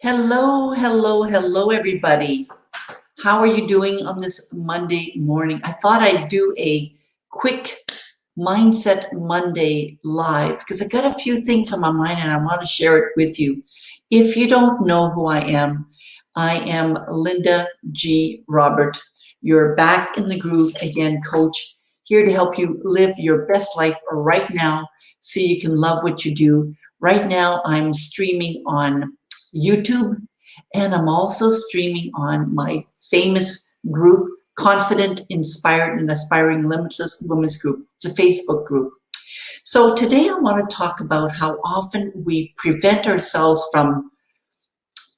Hello, hello, hello, everybody. How are you doing on this Monday morning? I thought I'd do a quick Mindset Monday live because I got a few things on my mind and I want to share it with you. If you don't know who I am Linda G. Robert. You're back in the groove again, coach, here to help you live your best life right now so you can love what you do. Right now, I'm streaming on YouTube, and I'm also streaming on my famous group, Confident, Inspired, and Aspiring Limitless Women's Group. It's a Facebook group. So today I want to talk about how often we prevent ourselves from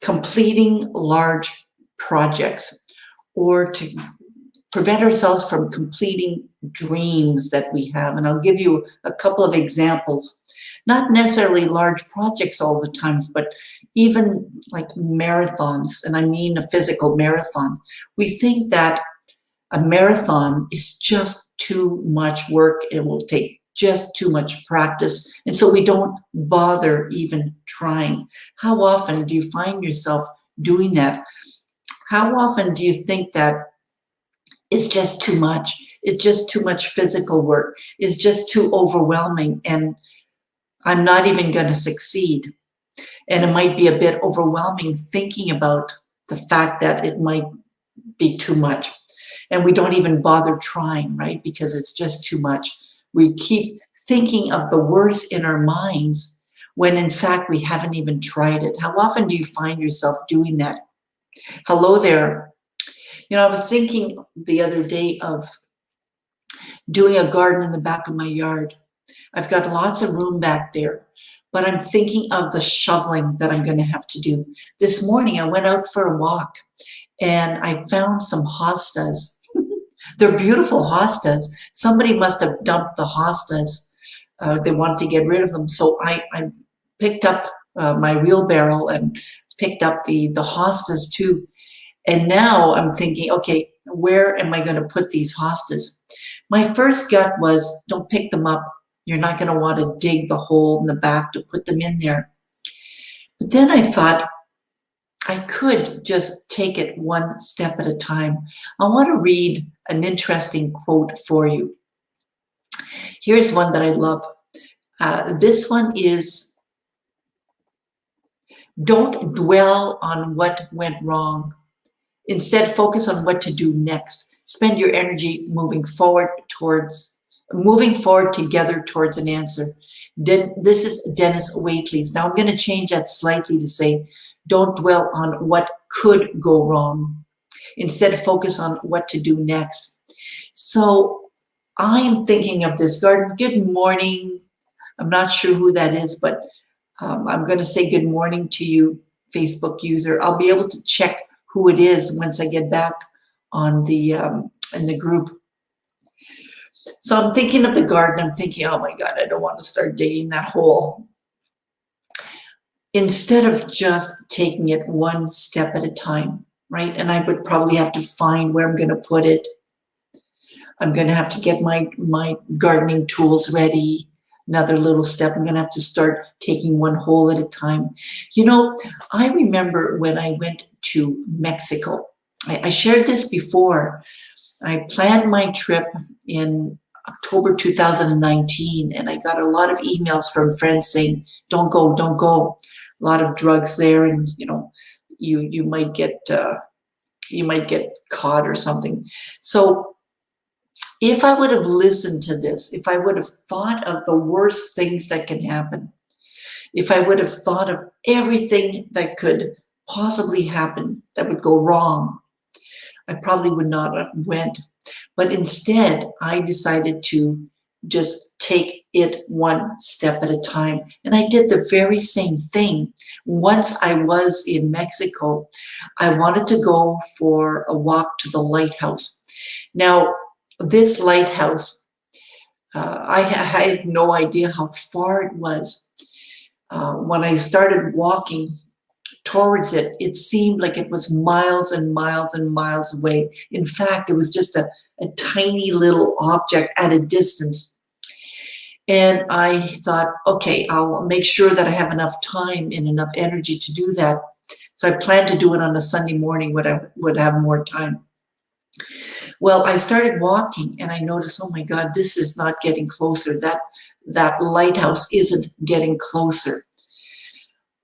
completing large projects or to prevent ourselves from completing dreams that we have. And I'll give you a couple of examples. Not necessarily large projects all the times, but even like marathons, and I mean a physical marathon. We think that a marathon is just too much work. It will take just too much practice. And so we don't bother even trying. How often do you find yourself doing that? How often do you think that it's just too much? It's just too much physical work. It's just too overwhelming. And I'm not even going to succeed. And it might be a bit overwhelming thinking about the fact that it might be too much. And we don't even bother trying, right? Because it's just too much. We keep thinking of the worst in our minds when in fact we haven't even tried it. How often do you find yourself doing that? Hello there. I was thinking the other day of doing a garden in the back of my yard. I've got lots of room back there, but I'm thinking of the shoveling that I'm going to have to do. This morning, I went out for a walk and I found some hostas. They're beautiful hostas. Somebody must have dumped the hostas. They want to get rid of them. So I picked up my wheelbarrow and picked up the hostas too. And now I'm thinking, okay, where am I going to put these hostas? My first gut was, don't pick them up. You're not going to want to dig the hole in the back to put them in there. But then I thought I could just take it one step at a time. I want to read an interesting quote for you. Here's one that I love. This one is, don't dwell on what went wrong. Instead, focus on what to do next. Spend your energy moving forward together towards an answer. This is Dennis Waitley's. Now I'm going to change that slightly to say, don't dwell on what could go wrong. Instead, focus on what to do next. So I'm thinking of this garden. Good morning. I'm not sure who that is, but I'm going to say good morning to you, Facebook user. I'll be able to check who it is once I get back on the in the group. So I'm thinking of the garden. I'm thinking, oh my God, I don't want to start digging that hole. Instead of just taking it one step at a time, right? And I would probably have to find where I'm going to put it. I'm going to have to get my gardening tools ready. Another little step. I'm going to have to start taking one hole at a time. I remember when I went to Mexico. I shared this before. I planned my trip in October 2019, and I got a lot of emails from friends saying, don't go, don't go. A lot of drugs there, and you might get caught or something. So if I would have listened to this, if I would have thought of the worst things that can happen, if I would have thought of everything that could possibly happen that would go wrong, I probably would not have went. But instead, I decided to just take it one step at a time. And I did the very same thing. Once I was in Mexico, I wanted to go for a walk to the lighthouse. Now, this lighthouse, I had no idea how far it was. When I started walking towards it, it seemed like it was miles and miles and miles away. In fact, it was just a tiny little object at a distance. And I thought, okay, I'll make sure that I have enough time and enough energy to do that. So I planned to do it on a Sunday morning when I would have more time. Well, I started walking and I noticed, oh my God, this is not getting closer. That lighthouse isn't getting closer.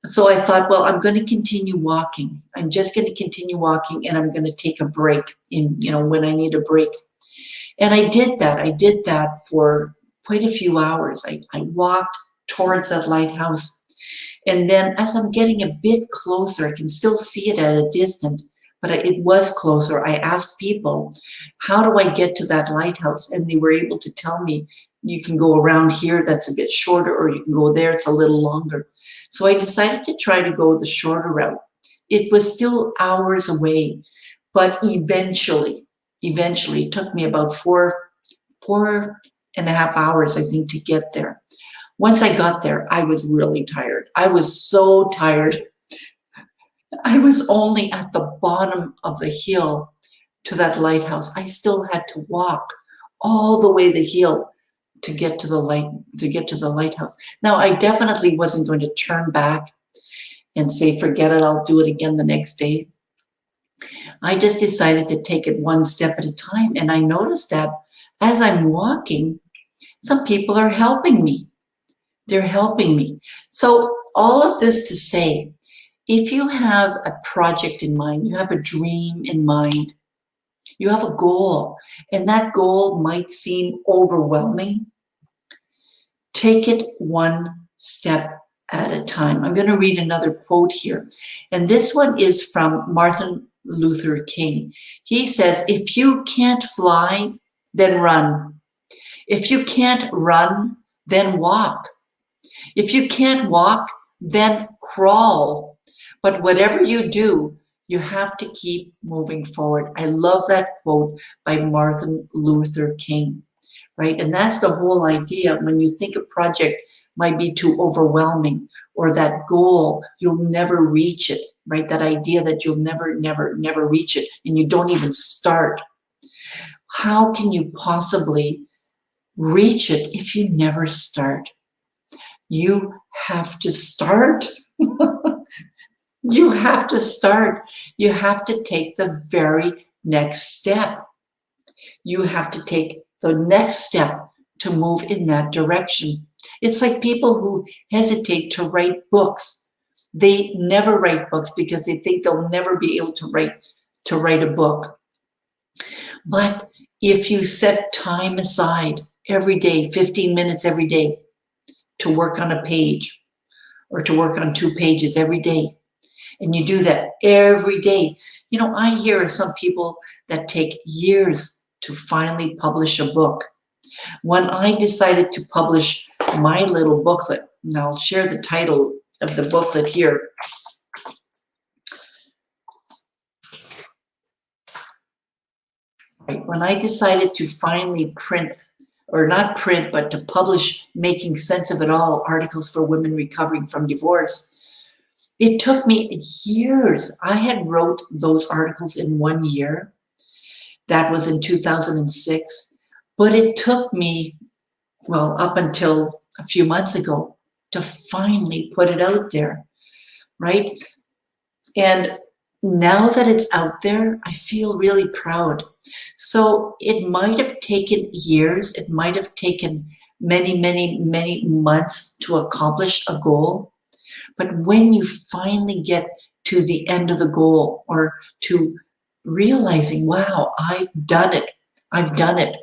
So I thought, well, I'm going to continue walking. I'm just going to continue walking, and I'm going to take a break when I need a break. And I did that. I did that for quite a few hours. I walked towards that lighthouse. And then as I'm getting a bit closer, I can still see it at a distance, but it was closer. I asked people, how do I get to that lighthouse? And they were able to tell me, you can go around here, that's a bit shorter, or you can go there, it's a little longer. So I decided to try to go the shorter route. It was still hours away, but eventually, it took me about four and a half hours, I think, to get there. Once I got there, I was really tired. I was so tired. I was only at the bottom of the hill to that lighthouse. I still had to walk all the way the hill to get to the lighthouse. Now, I definitely wasn't going to turn back and say, forget it, I'll do it again the next day. I just decided to take it one step at a time. And I noticed that as I'm walking, some people are helping me. They're helping me. So all of this to say, if you have a project in mind, you have a dream in mind, you have a goal, and that goal might seem overwhelming, take it one step at a time. I'm going to read another quote here. And this one is from Martin Luther King. He says, if you can't fly, then run. If you can't run, then walk. If you can't walk, then crawl. But whatever you do, you have to keep moving forward. I love that quote by Martin Luther King, right? And that's the whole idea. When you think a project might be too overwhelming, or that goal, you'll never reach it, right? That idea that you'll never reach it, and you don't even start. How can you possibly reach it if you never start? You have to start. You have to start. You have to take the very next step. You have to take the next step to move in that direction. It's like people who hesitate to write books. They never write books because they think they'll never be able to write a book. But if you set time aside every day, 15 minutes every day, to work on a page or to work on 2 pages every day, and you do that every day. You know, I hear some people that take years to finally publish a book. When I decided to publish my little booklet, and I'll share the title of the booklet here. Right, when I decided to finally print, or not print, but to publish Making Sense of It All, Articles for Women Recovering from Divorce, it took me years. I had wrote those articles in 1 year. That was in 2006. But it took me, well, up until a few months ago to finally put it out there, right? And now that it's out there, I feel really proud. So it might have taken years. It might have taken many months to accomplish a goal. But when you finally get to the end of the goal, or to realizing, wow, I've done it,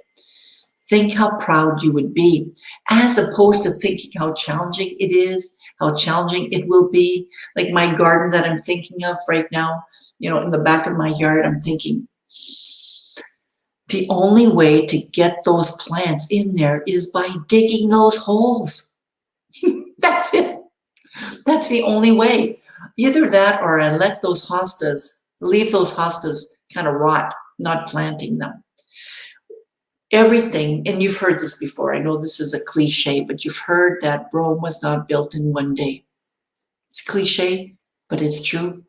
think how proud you would be, as opposed to thinking how challenging it is, how challenging it will be. Like my garden that I'm thinking of right now, in the back of my yard, I'm thinking, the only way to get those plants in there is by digging those holes. That's it. That's the only way. Either that, or I leave those hostas kind of rot, not planting them. Everything, and you've heard this before, I know this is a cliche, but you've heard that Rome was not built in 1 day. It's cliche, but it's true.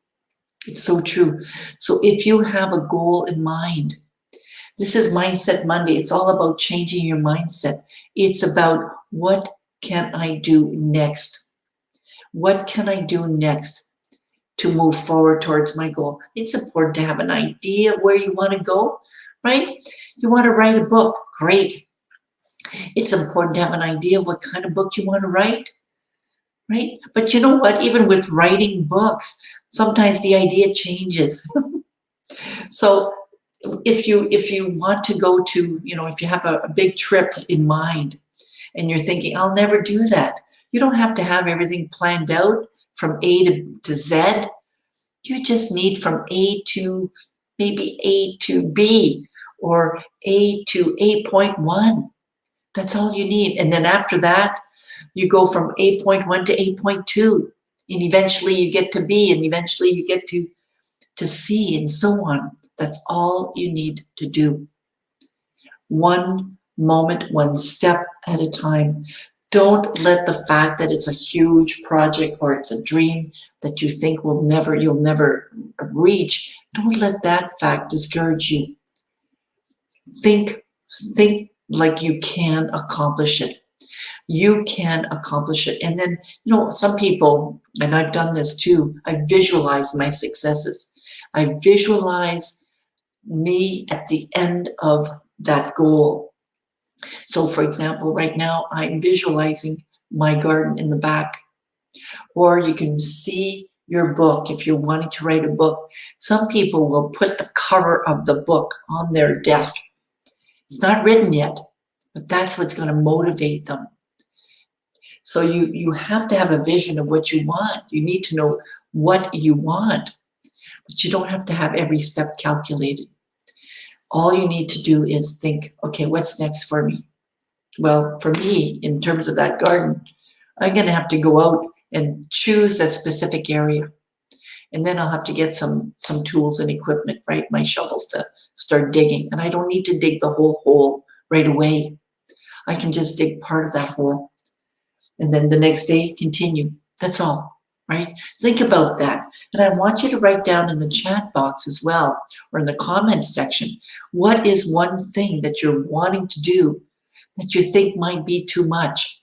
It's so true. So if you have a goal in mind, this is Mindset Monday. It's all about changing your mindset. It's about, what can I do next? What can I do next to move forward towards my goal. It's important to have an idea of where you want to go, right? You want to write a book, great. It's important to have an idea of what kind of book you want to write, right? But you know what? Even with writing books, sometimes the idea changes. So if you want to go to, if you have a big trip in mind and you're thinking, I'll never do that. You don't have to have everything planned out from A to Z. You just need from A to maybe A to B or A to 8.1. That's all you need. And then after that, you go from 8.1 to 8.2. And eventually you get to B, and eventually you get to C, and so on. That's all you need to do. One moment, one step at a time. Don't let the fact that it's a huge project or it's a dream that you think you'll never reach, don't let that fact discourage you. Think like you can accomplish it. You can accomplish it. And then, some people, and I've done this too, I visualize my successes. I visualize me at the end of that goal. So for example, right now I'm visualizing my garden in the back. Or you can see your book if you're wanting to write a book. Some people will put the cover of the book on their desk. It's not written yet, but that's what's going to motivate them. So you have to have a vision of what you want. You need to know what you want, but you don't have to have every step calculated. All you need to do is think, okay, what's next for me? Well, for me, in terms of that garden, I'm going to have to go out and choose a specific area. And then I'll have to get some tools and equipment, right? My shovels to start digging. And I don't need to dig the whole hole right away. I can just dig part of that hole. And then the next day, continue. That's all, right? Think about that. And I want you to write down in the chat box as well, or in the comments section, what is one thing that you're wanting to do that you think might be too much?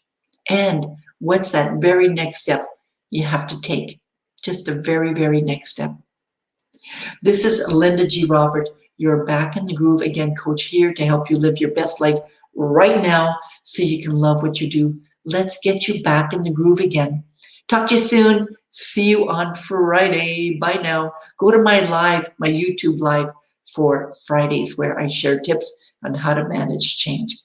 And what's that very next step you have to take? Just the very, very next step. This is Linda G. Robert. You're back in the groove again, coach, here to help you live your best life right now so you can love what you do. Let's get you back in the groove again. Talk to you soon. See you on Friday. Bye now. Go to my YouTube live for Fridays where I share tips on how to manage change.